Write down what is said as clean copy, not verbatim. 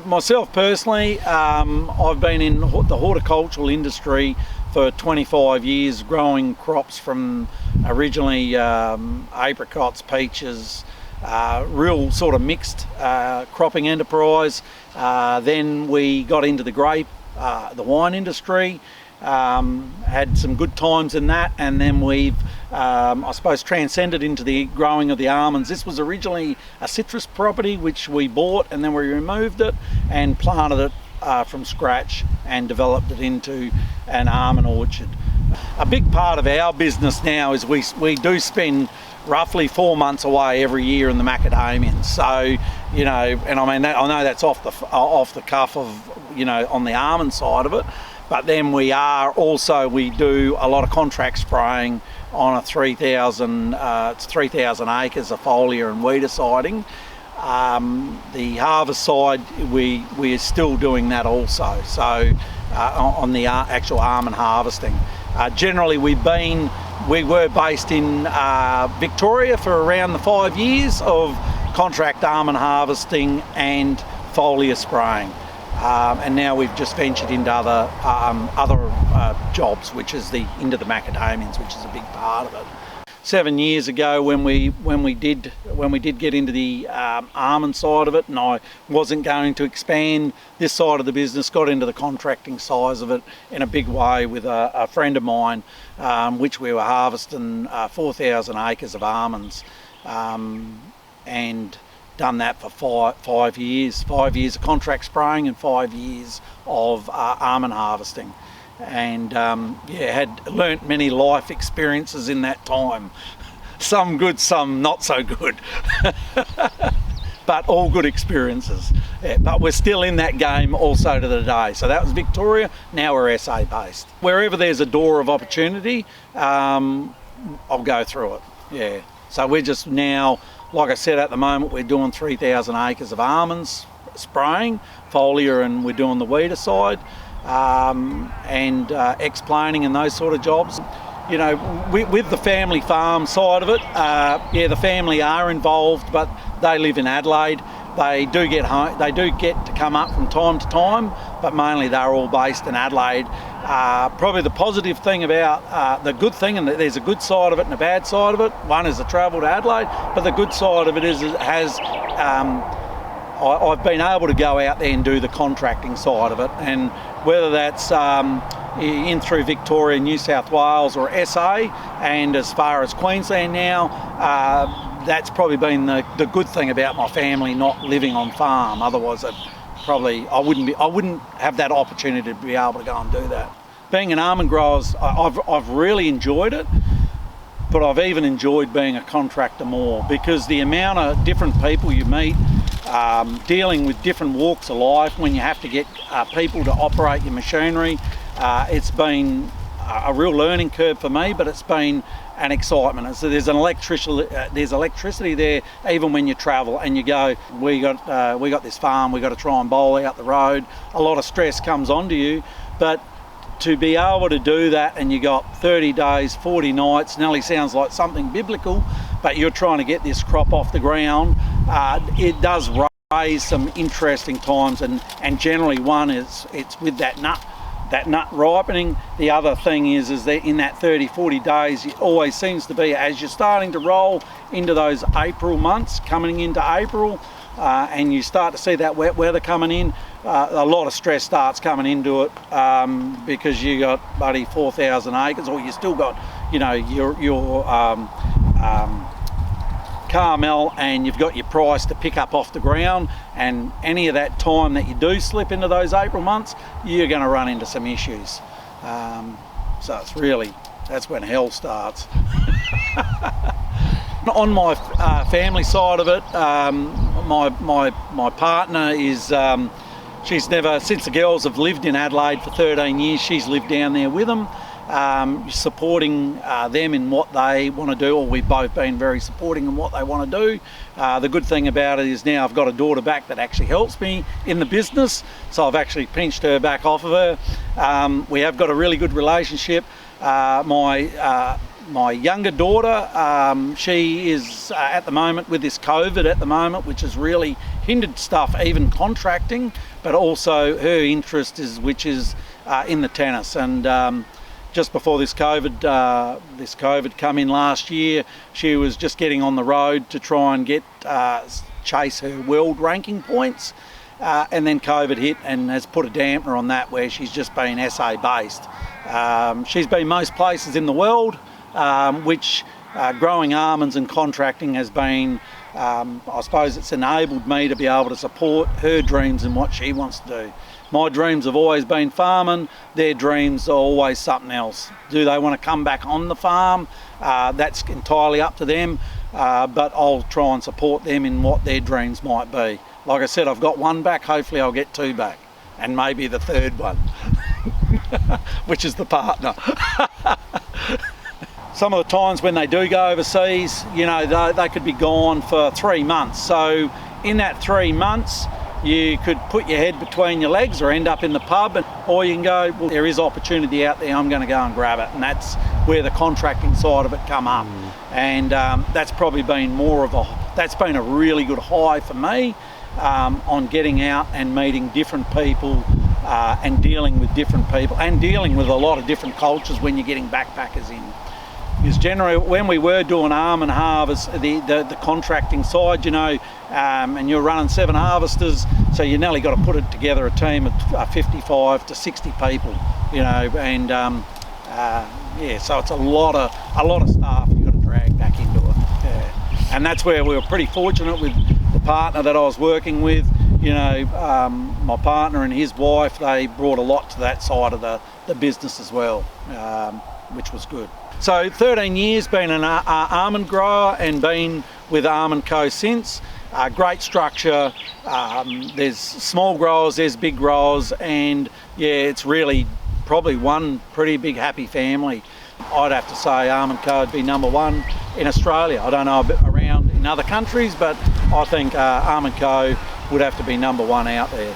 Myself personally, I've been in the horticultural industry for 25 years, growing crops from originally apricots, peaches, real sort of mixed cropping enterprise. Then we got into the grape, the wine industry, had some good times in that, and then we've I suppose transcended into the growing of the almonds. This was originally a citrus property which we bought, and then we removed it and planted it from scratch and developed it into an almond orchard. A big part of our business now is we do spend roughly 4 months away every year in the macadamians. So, you know, and I mean, I know that's off the cuff of, you know, on the almond side of it, but then we do a lot of contract spraying on a 3,000 acres of foliar and weediciding. The harvest side, we're still doing that also. So on the actual almond harvesting. Generally, we were based in Victoria for around the 5 years of contract almond harvesting and foliar spraying. And now we've just ventured into other jobs, which is into the macadamians, which is a big part of it. 7 years ago, when we did get into the almond side of it, and I wasn't going to expand this side of the business, got into the contracting size of it in a big way with a friend of mine, which we were harvesting 4,000 acres of almonds, and done that for 5 years. 5 years of contract spraying and 5 years of almond harvesting. And had learnt many life experiences in that time. Some good, some not so good. But all good experiences. Yeah, but we're still in that game also to the day. So that was Victoria, now we're SA based. Wherever there's a door of opportunity, I'll go through it, yeah. So we're just now, like I said, at the moment we're doing 3,000 acres of almonds, spraying, foliar, and we're doing the weedicide. And explaning and those sort of jobs. You know, with the family farm side of it, the family are involved, but they live in Adelaide. They do get home, they do get to come up from time to time, but mainly they're all based in Adelaide. Probably the positive thing about the good thing, and there's a good side of it and a bad side of it. One is the travel to Adelaide, but the good side of it is it has I've been able to go out there and do the contracting side of it, and whether that's in through Victoria, New South Wales or SA, and as far as Queensland now, that's probably been the good thing about my family not living on farm. Otherwise, I wouldn't have that opportunity to be able to go and do that. Being an almond grower, I've really enjoyed it, but I've even enjoyed being a contractor more, because the amount of different people you meet, dealing with different walks of life, when you have to get people to operate your machinery, it's been a real learning curve for me, but it's been an excitement. So there's electricity there even when you travel and you go, we got this farm, we got to try and bowl out the road. A lot of stress comes onto you, but to be able to do that, and you got 30 days, 40 nights, nearly sounds like something biblical, but you're trying to get this crop off the ground, it does raise some interesting times, and generally one is it's with that nut ripening. The other thing is that in that 30-40 days, it always seems to be, as you're starting to roll into those April months, coming into April, and you start to see that wet weather coming in, a lot of stress starts coming into it, because you got buddy 4,000 acres, or you still got, you know, your Carmel, and you've got your price to pick up off the ground, and any of that time that you do slip into those April months, you're going to run into some issues. So it's really, that's when hell starts. On my family side of it, my partner is, she's never, since the girls have lived in Adelaide for 13 years, she's lived down there with them, supporting them in what they want to do, or we've both been very supporting in what they want to do. The good thing about it is now I've got a daughter back that actually helps me in the business, so I've actually pinched her back off of her. We have got a really good relationship. my younger daughter, she is at the moment with this COVID at the moment, which has really hindered stuff, even contracting, but also her interest is in the tennis. And just before this COVID come in last year, she was just getting on the road to try and chase her world ranking points. And then COVID hit and has put a dampener on that, where she's just been SA based. She's been most places in the world, which growing almonds and contracting has been, I suppose it's enabled me to be able to support her dreams and what she wants to do. My dreams have always been farming, their dreams are always something else. Do they want to come back on the farm? That's entirely up to them, but I'll try and support them in what their dreams might be. Like I said, I've got one back, hopefully I'll get two back, and maybe the third one, which is the partner. Some of the times when they do go overseas, you know, they could be gone for 3 months. So in that 3 months, you could put your head between your legs or end up in the pub, or you can go, well, there is opportunity out there, I'm going to go and grab it. And that's where the contracting side of it come up. And that's probably been that's been a really good high for me. On getting out and meeting different people and dealing with different people and dealing with a lot of different cultures when you're getting backpackers in. Because generally when we were doing almond harvest, the contracting side, you know, and you're running 7 harvesters, so you nearly got to put it together a team of 55 to 60 people, you know, and yeah, so it's a lot of staff you've got to drag back into it. Yeah. And that's where we were pretty fortunate with the partner that I was working with. You know, my partner and his wife, they brought a lot to that side of the business as well, which was good. So 13 years been an almond grower and been with Almondco since. Great structure, there's small growers, there's big growers, and yeah, it's really probably one pretty big happy family. I'd have to say Almondco would be number one in Australia. I don't know a bit around in other countries, but I think Almondco would have to be number one out there.